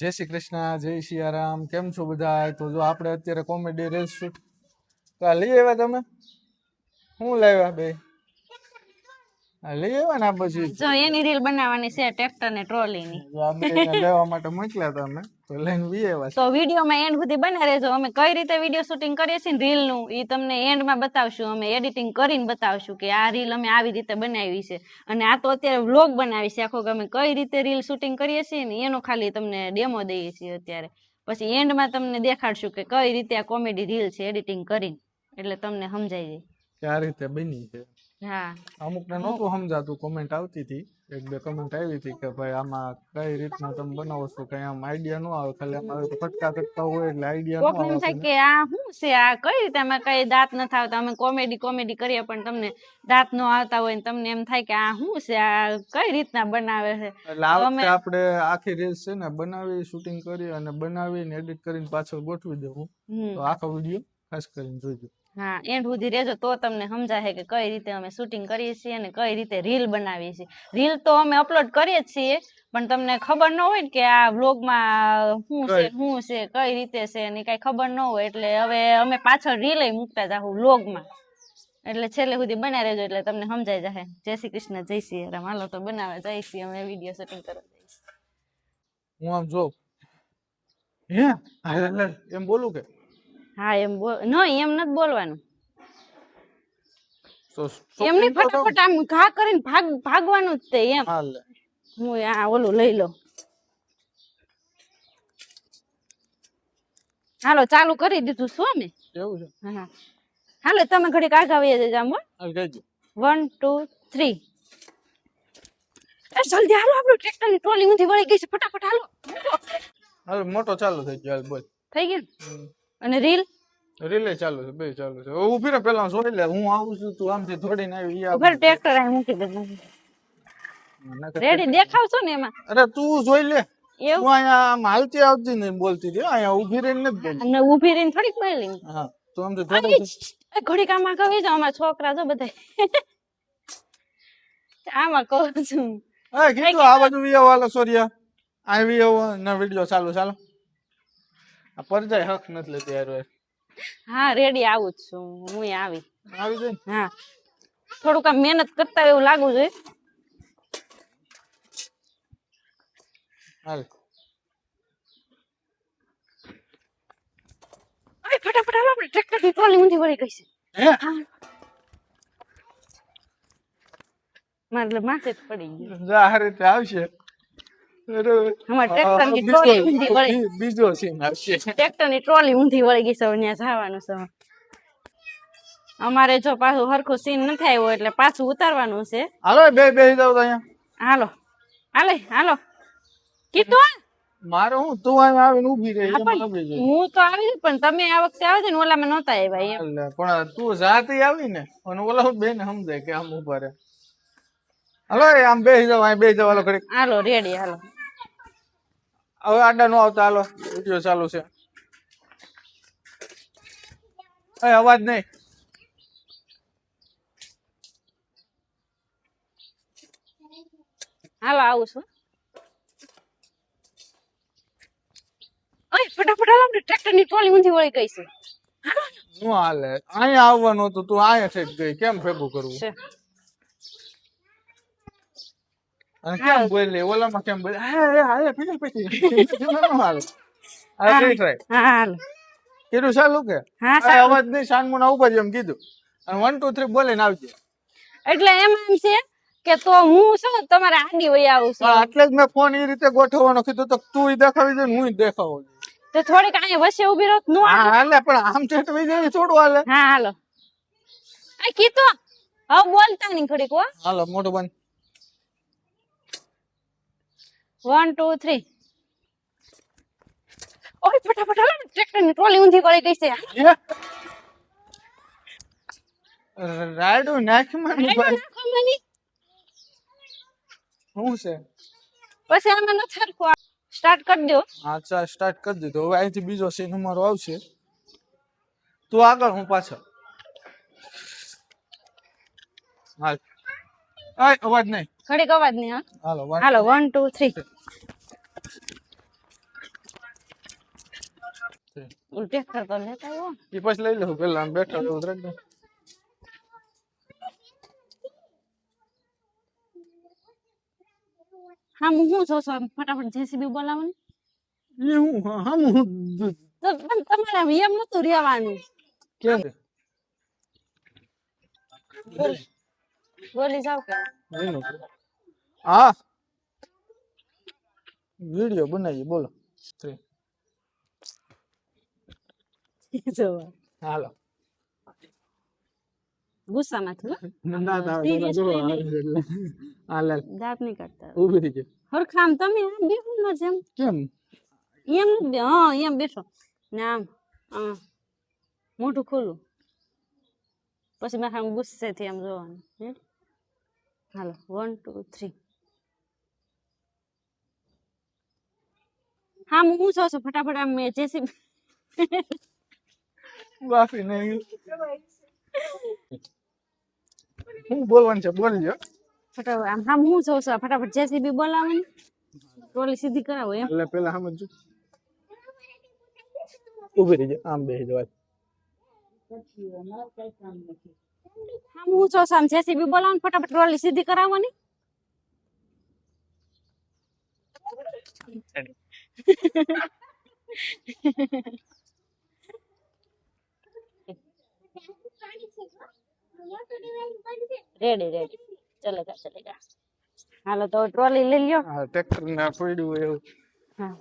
જય શ્રી કૃષ્ણ, જય સિયારામ. કેમ છો બધા? તો જો આપણે અત્યારે કોમેડી રીલ્સ શૂટ તો આ લઈ આવ્યા તમે? શું લાવ્યા બે? આ લઈ આવ્યા ને આ પછી જો એની રીલ બનાવવાની છે ટ્રેક્ટર ને ટ્રોલી ની. આ બે લેવા માટે મોકલ્યા હતા અમે તો લઈને વી આવ્યા તો વિડીયોમાં એન્ડ સુધી બના રહેજો. અમે કઈ રીતે વિડીયો શૂટિંગ કરીએ છીએ ને રીલ નું એ તમને એન્ડમાં બતાવશું. અમે એડિટિંગ કરીને બતાવશું કે આ રીલ અમે આવી રીતે બનાવી છે. અને આ તો અત્યારે વ્લોગ બનાવી છે આખો કે અમે કઈ રીતે રીલ શૂટિંગ કરીએ છીએ ને એનો ખાલી તમને ડેમો દઈએ છીએ અત્યારે. પછી એન્ડમાં તમને દેખાડશું કે કઈ રીતે આ કોમેડી રીલ છે એડિટિંગ કરીને, એટલે તમને સમજાઈ જાય કે આ રીતે બની છે. હા, અમુક ને નહોતું સમજાતું, કોમેન્ટ આવતી હતી, એક બે કમેન્ટ આવી હતી કે ભાઈ આમાં કઈ રીતના તમે બનાવો છો, કઈ આમ આઈડિયા ન આવે, ખાલી આમાં ફટકા ફટકા હોય એટલે આઈડિયા ન કોક એમ થાય આવે. કે આ શું છે, આ કઈ રીતે આમાં કઈ દાંત નથી આવતા, અમે કોમેડી કરીએ પણ તમને દાંત નો આવતા હોય ને તમને એમ થાય કે આ શું છે, આ કઈ રીતના બનાવે છે. એટલે આ વખતે આપણે આખી રીલ્સ છે ને બનાવી, શૂટિંગ કરી અને બનાવીને એડિટ કરીને પાછળ ગોઠવી દેવું. તો આખો વિડીયો ખાસ કરીને જોઈજો. હા, એન્ડ સુધી રહેજો તો તમને સમજાશે કે કઈ રીતે અમે શૂટિંગ કરીએ છીએ અને કઈ રીતે રીલ બનાવીએ છીએ. રીલ તો અમે અપલોડ કરીએ જ છીએ પણ તમને ખબર ન હોય ને કે આ વ્લોગમાં શું છે કઈ રીતે છે એની કઈ ખબર ન હોય, એટલે હવે અમે પાછળ રીલ મૂકતા જાહું વ્લોગમાં, એટલે છેલ્લે સુધી બનાવી રહેજો એટલે તમને સમજાઈ જશે. જય શ્રી કૃષ્ણ, જય શ્રી રામ. હાલો તો બનાવવા જઈએ છીએ અમે, વિડીયો શૂટિંગ કરવા જઈએ છીએ. હું આમ જો એમ બોલું કે હા એમ બોલ, નહીં એમ નથી બોલવાનું. તો એમને ફટાફટ આમ ઘા કરીને ભાગવાનું જ તે એમ. હાલે હું આ ઓલું લઈ લો. હાલો ચાલુ કરી દીધું શું અમે? એવું છે? હા હાલો તમે ઘડીક આગળ વહી જજો આમ. હાલ કહેજો. 1 2 3. એ જલ્દી હાલો, આપણું ટ્રેક્ટર ની ટ્રોલી ઊંધી વળી ગઈ છે, ફટાફટ હાલો. હાલ મોટો ચાલુ થઈ ગયો. હાલ બોલ. થઈ ગયું. અને રીલ રીલે ચાલુ છે, બે ચાલુ છે. ઊભી રહે, પેલા જોઈ લે. હું આવું છું, તું આમથી થોડીને આવી. ઉપર ટ્રેક્ટર અહીં મૂકી દે. રેડી દેખાવશો ને એમાં? અરે તું જોઈ લે. એવું તું અહીંયા આમ હાલતી આવતી ને બોલતી હતી, અહીંયા ઊભી રહીને નથી બોલતી. અને ઊભી રહીને થોડીક બોલી. હા તો આમથી થોડી ઘડીક આમાં કહી જાવ, અમારા છોકરા જો બધા આમાં કહું છું. હા કીધું આ બાજુ વિયો વાલો સોરિયા આ વિયો ના વિડિયો ચાલુ ચાલો. આ પરજાય હક નથી લેતી યાર. હા રેડી આવું જ છું હું, આવી જાય. હા થોડુંક આમ મહેનત કરતા એવું લાગુ જોઈએ. હાલ ફટાફટ હાલો, આપણે ટ્રેક્ટર ની ટ્રોલી ઊંધી વળી ગઈ છે. હે મારે માથે જ પડી ગઈ. જા આ રીતે આવશે. અમાર ટ્રેક્ટર ની ટ્રોલી ઊંધી વળી, બીજો સીન આવશે. ટ્રેક્ટર ની ટ્રોલી ઊંધી વળી ગઈ છે, ત્યાં જવાનું છે અમારે. જો પાછું હરખું સીન નથી આવ્યો એટલે પાછું ઉતારવાનું છે. હાલો બે જાવ અહીંયા. હાલો હાલો કીધું મારે હું તું અહીંયા આવીને ઊભી રહી. હું તો આવી પણ તમે આ વખતે આવે છે ને ઓલામાં નહોતા આવ્યા એમ. પણ તું જાતી આવી ને અને ઓલા બેન સમજાય કે આમ ઉભા રહે. હાલો આમ બેસી જાવ, અહીં બેસી જાવ. હાલો ઘડીક. હાલો રેડી હાલો. હવે આડા નો આવતા. હાલો વિડિયો ચાલુ છે. અવાજ નહીં. હાલો આવું છું. ફટાફટ હાલો, આપણે ટ્રેક્ટર ની ટ્રોલી ઊંધી વળી ગઈ છે. નું હાલે અહીંયા આવવાનું હતું, તું અહીંયા ઠેક ગઈ. કેમ ભેગું કરવું? અને કેમ બોલે ઓલામાં કેમ બોલે? હા હાલ કીધું ચાલુ કે અવાજ નહીં, સાનમુના ઉપર એમ કીધું. અને 1 2 3 બોલીને આવજે. એટલે એમ છે કે તો હું શું તમારે આડી વઈ આવું છું. એટલે જ મેં ફોન એ રીતે ગોઠવવાનો કીધું તો તું દેખાવી દે ને હું દેખાવું. તો થોડીક અહીંયા વચ્ચે ઊભી રહો નો હાલે, પણ આમ ઠેઠવી જાય થોડું હાલે. હા હાલો આ કીધું હવે બોલતા નહીં ઘડીક હો. હાલો મોટું બંધ. 1 2 3. ઓય ફટાફટ હાલો, ટ્રેક્ટર ની ટ્રોલી ઊંધી વળી ગઈ છે. રાયડું નાખ મને. શું છે પછી આમાં ન થરકો સ્ટાર્ટ કરી દો. અચ્છા સ્ટાર્ટ કરી દીધો. હવે અહીંથી બીજો સીન અમારો આવશે. તું આગળ, હું પાછળ. હાલ અવાજ નહીં. ઘડીક અવાજ નહીં. હાલો હાલો 1 2 3. ઓલું ટ્રેક્ટર તો લેતા આવ્યો. એ પછી લઈ લઉં પેલા આમ બેઠા એવું રાખ દે. હા હું શું છો ફટાફટ જેસીબી બોલાવવાની. એ હું હા હું તો પણ તમારે એમ નતું રહેવાનું. કેમ છે? બોલી જાવ કે એનું છે. હા વિડિયો બનાવીએ બોલો. જોવા હાલો ગુસ્સામાં થયું હો. ના ના ના જો હાલ દાંત નહીં કાઢતા ઊભી થઈ જાય. હરખામ તમે આમ બેહો ન જેમ કેમ એમ નથી હા એમ બેસો ને આમ મોઢું ખોલું પછી મેં આમ ગુસ્સેથી આમ જોવાનું હાલો 1 2 3 હા હું છો ફટાફટ આમ જેસીબી વાફી નહીં હું બોલવાનું છે બોલજો. ફટાફટ આમ હા હું છો ફટાફટ જેસીબી બોલાવવાની ટ્રોલી સીધી કરાવો એમ એટલે પેલા સમજજો ઊભી રહી જાય આમ બેસી જવાય. હા હું છો આમ જેસીબી બોલાવવાની ફટાફટ ટ્રોલી સીધી કરાવવાની. રેડી રેડી ચલેગા હાલો તો ટ્રોલી લઈ લ્યો. હા ટ્રેક્ટર ના પડ્યું એવું. હા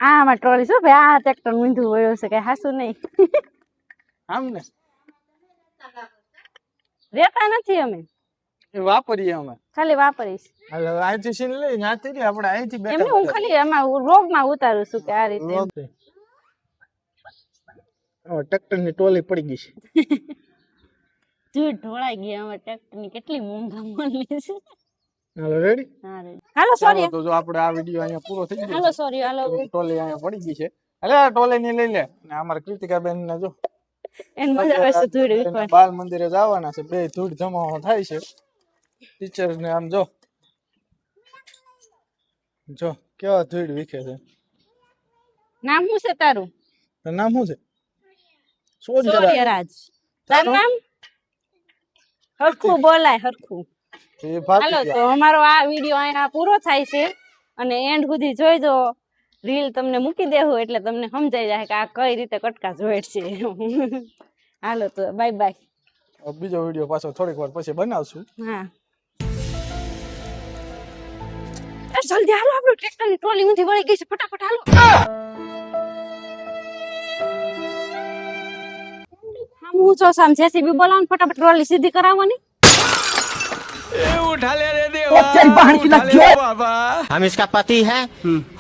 આમાં ટ્રોલી શું ભાઈ આ ટ્રેક્ટર મીંધું વયો છે કઈ હાસું નહીં. આમ ને રેતા નથી અમે એ વાપરીએ અમે ખાલી વાપરીશ હાલ અહીંથી સીન લઈ ત્યાંથી આપણે અહીંથી એમને હું ખાલી આમાં રોગમાં ઉતારું છું કે આ રીતે ટ્રેક્ટર ની ટોલી પડી ગઈ છે. ધૂળ ઢોળાઈ ગઈ હવે ટ્રેક્ટર ની કેટલી મોંઘા મળી છે. હાલો રેડી હા રેડી હાલો સોરી તો જો આપણે આ વિડિયો અહીંયા પૂરો થઈ ગયો. હાલો સોરી હાલો ટોલી અહીંયા પડી ગઈ છે. અલે આ ટોલી ની લઈ લે ને અમાર કૃતિકા બેન ને જો એન મજા આવે છે ધૂળ વિખવા. બાલ મંદિરે જવાના છે બે ધૂળ જમા થાય છે ટીચર ને આમ જો કેવા ધૂળ વિખે છે. નામ શું છે તારું? તારું નામ શું છે? સૂર્યરાજ. તારું નામ? હરખું બોલાય હરખું. એ હાલો ભાતી તો અમારો આ વિડિયો અહીંયા પૂરો થાય છે અને એન્ડ સુધી જોઈજો. રીલ તમને મૂકી દેવું એટલે તમને સમજાઈ જાય કે આ કઈ રીતે કટકા જોઈટ છે. હાલો તો બાય બાય. બીજો વિડિયો પાછો થોડીક વાર પછી બનાવશું. હા જલ્દી હાલો આપણું ટ્રેક્ટર ની ટ્રોલી ઊંધી વળી ગઈ છે ફટાફટ હાલો. હા હું છો સામ જેસીબી બોલાવવાનું ફટાફટ ટ્રોલી સીધી કરાવવાની. उठा ले रे देवा उठा ले बाबा। हम इसका पति है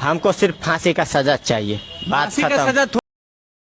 हमको सिर्फ फांसी का सजा चाहिए बात खत्म।